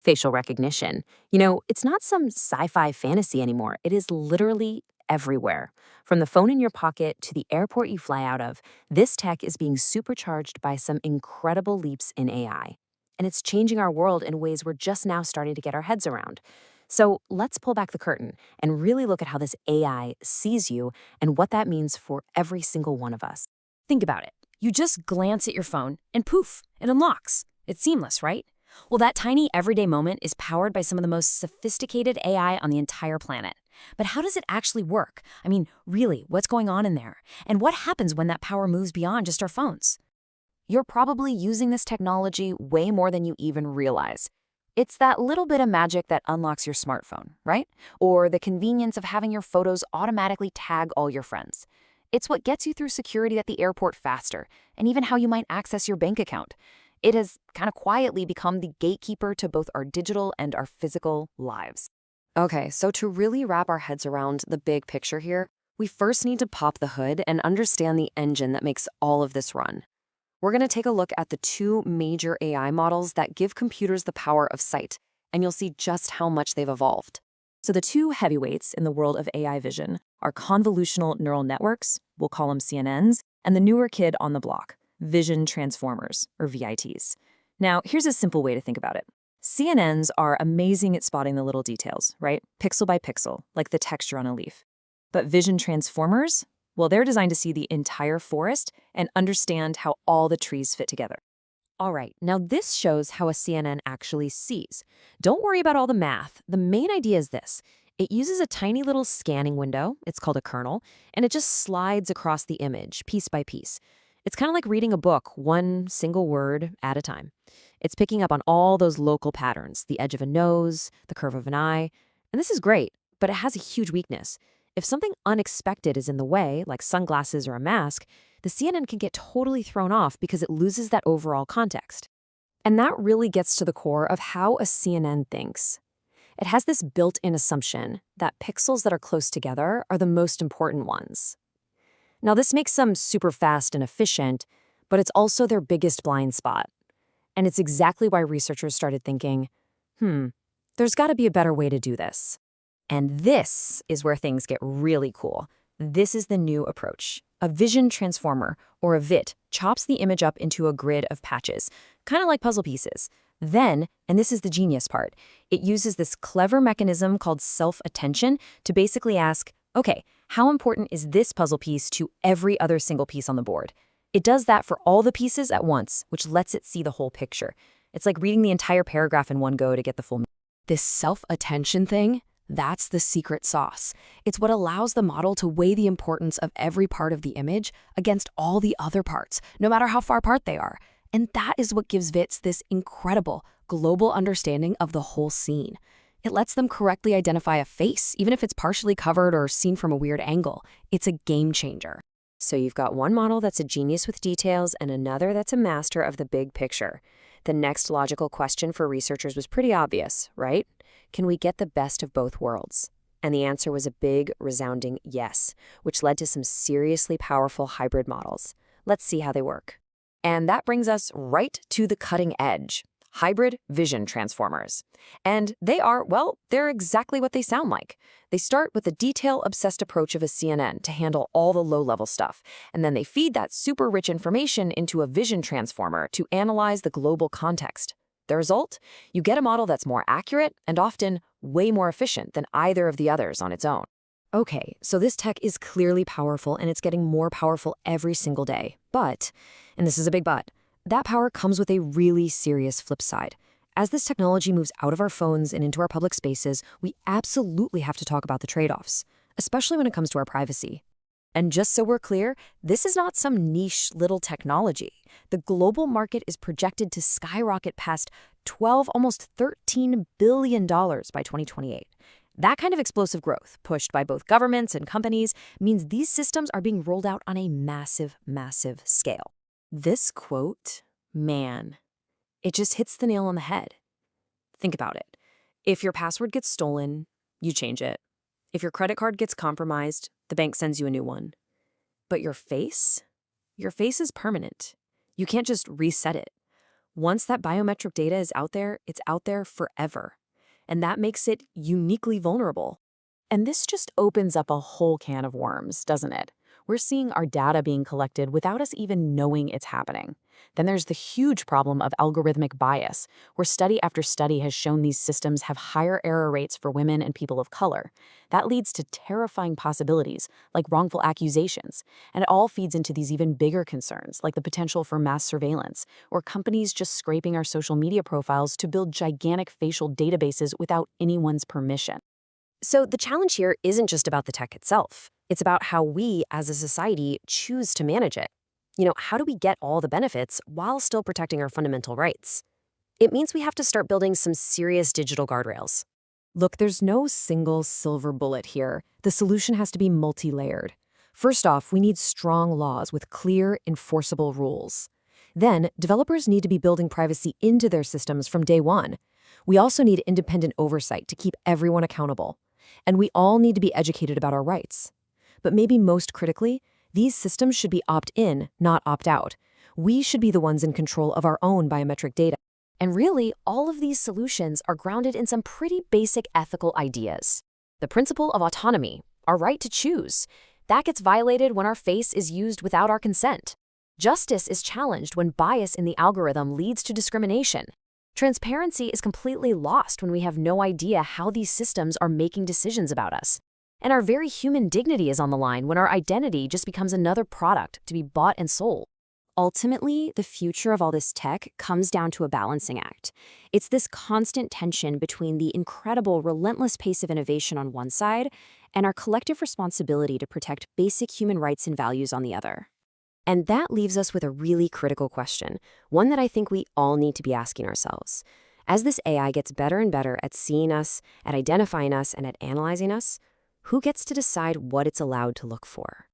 Facial recognition. It's not some sci fi fantasy anymore. It is literally everywhere. From the phone in your pocket to the airport you fly out of, this tech is being supercharged by some incredible leaps in AI. And it's changing our world in ways we're just now starting to get our heads around. So let's pull back the curtain and really look at how this AI sees you and what that means for every single one of us. Think about it. You just glance at your phone and poof, it unlocks. It's seamless, right? Well, that tiny everyday moment is powered by some of the most sophisticated AI on the entire planet. But how does it actually work? I mean, really, what's going on in there? And what happens when that power moves beyond just our phones? You're probably using this technology way more than you even realize. It's that little bit of magic that unlocks your smartphone, right? Or the convenience of having your photos automatically tag all your friends. It's what gets you through security at the airport faster, and even how you might access your bank account. It has kind of quietly become the gatekeeper to both our digital and our physical lives. Okay, so to really wrap our heads around the big picture here, we first need to pop the hood and understand the engine that makes all of this run. We're going to take a look at the two major AI models that give computers the power of sight, and you'll see just how much they've evolved. So the two heavyweights in the world of AI vision are convolutional neural networks, we'll call them CNNs, and the newer kid on the block, vision transformers, or VITs. Now, here's a simple way to think about it. CNNs are amazing at spotting the little details, right? Pixel by pixel, like the texture on a leaf. But vision transformers, well, they're designed to see the entire forest and understand how all the trees fit together. All right, now this shows how a CNN actually sees. Don't worry about all the math. The main idea is this. It uses a tiny little scanning window, it's called a kernel, and it just slides across the image, piece by piece. It's kind of like reading a book, one single word at a time. It's picking up on all those local patterns, the edge of a nose, the curve of an eye. And this is great, but it has a huge weakness. If something unexpected is in the way, like sunglasses or a mask, the CNN can get totally thrown off because it loses that overall context. And that really gets to the core of how a CNN thinks. It has this built-in assumption that pixels that are close together are the most important ones. Now, this makes them super fast and efficient, but it's also their biggest blind spot. And it's exactly why researchers started thinking, there's got to be a better way to do this. And this is where things get really cool. This is the new approach. A vision transformer, or a VIT, chops the image up into a grid of patches, kind of like puzzle pieces. Then, and this is the genius part, it uses this clever mechanism called self-attention to basically ask, okay, how important is this puzzle piece to every other single piece on the board? It does that for all the pieces at once, which lets it see the whole picture. It's like reading the entire paragraph in one go to get the full. This self-attention thing, that's the secret sauce. It's what allows the model to weigh the importance of every part of the image against all the other parts, no matter how far apart they are. And that is what gives VITs this incredible global understanding of the whole scene. It lets them correctly identify a face, even if it's partially covered or seen from a weird angle. It's a game changer. So you've got one model that's a genius with details and another that's a master of the big picture. The next logical question for researchers was pretty obvious, right? Can we get the best of both worlds? And the answer was a big, resounding yes, which led to some seriously powerful hybrid models. Let's see how they work. And that brings us right to the cutting edge. Hybrid vision transformers. And they are, well, they're exactly what they sound like. They start with the detail-obsessed approach of a CNN to handle all the low-level stuff, and then they feed that super rich information into a vision transformer to analyze the global context. The result? You get a model that's more accurate and often way more efficient than either of the others on its own. Okay, so this tech is clearly powerful and it's getting more powerful every single day. But, and this is a big but, that power comes with a really serious flip side. As this technology moves out of our phones and into our public spaces, we absolutely have to talk about the trade-offs, especially when it comes to our privacy. And just so we're clear, this is not some niche little technology. The global market is projected to skyrocket past almost $13 billion by 2028. That kind of explosive growth, pushed by both governments and companies, means these systems are being rolled out on a massive, massive scale. This quote, man, it just hits the nail on the head. Think about it. If your password gets stolen, you change it. If your credit card gets compromised, the bank sends you a new one. But your face is permanent. You can't just reset it. Once that biometric data is out there, it's out there forever. And that makes it uniquely vulnerable. And this just opens up a whole can of worms, doesn't it? We're seeing our data being collected without us even knowing it's happening. Then there's the huge problem of algorithmic bias, where study after study has shown these systems have higher error rates for women and people of color. That leads to terrifying possibilities, like wrongful accusations. And it all feeds into these even bigger concerns, like the potential for mass surveillance, or companies just scraping our social media profiles to build gigantic facial databases without anyone's permission. So the challenge here isn't just about the tech itself. It's about how we, as a society, choose to manage it. How do we get all the benefits while still protecting our fundamental rights? It means we have to start building some serious digital guardrails. Look, there's no single silver bullet here. The solution has to be multi-layered. First off, we need strong laws with clear, enforceable rules. Then, developers need to be building privacy into their systems from day one. We also need independent oversight to keep everyone accountable. And we all need to be educated about our rights. But maybe most critically, these systems should be opt-in, not opt-out. We should be the ones in control of our own biometric data. And really, all of these solutions are grounded in some pretty basic ethical ideas. The principle of autonomy, our right to choose. That gets violated when our face is used without our consent. Justice is challenged when bias in the algorithm leads to discrimination. Transparency is completely lost when we have no idea how these systems are making decisions about us. And our very human dignity is on the line when our identity just becomes another product to be bought and sold. Ultimately, the future of all this tech comes down to a balancing act. It's this constant tension between the incredible, relentless pace of innovation on one side and our collective responsibility to protect basic human rights and values on the other. And that leaves us with a really critical question, one that I think we all need to be asking ourselves. As this AI gets better and better at seeing us, at identifying us, and at analyzing us, who gets to decide what it's allowed to look for?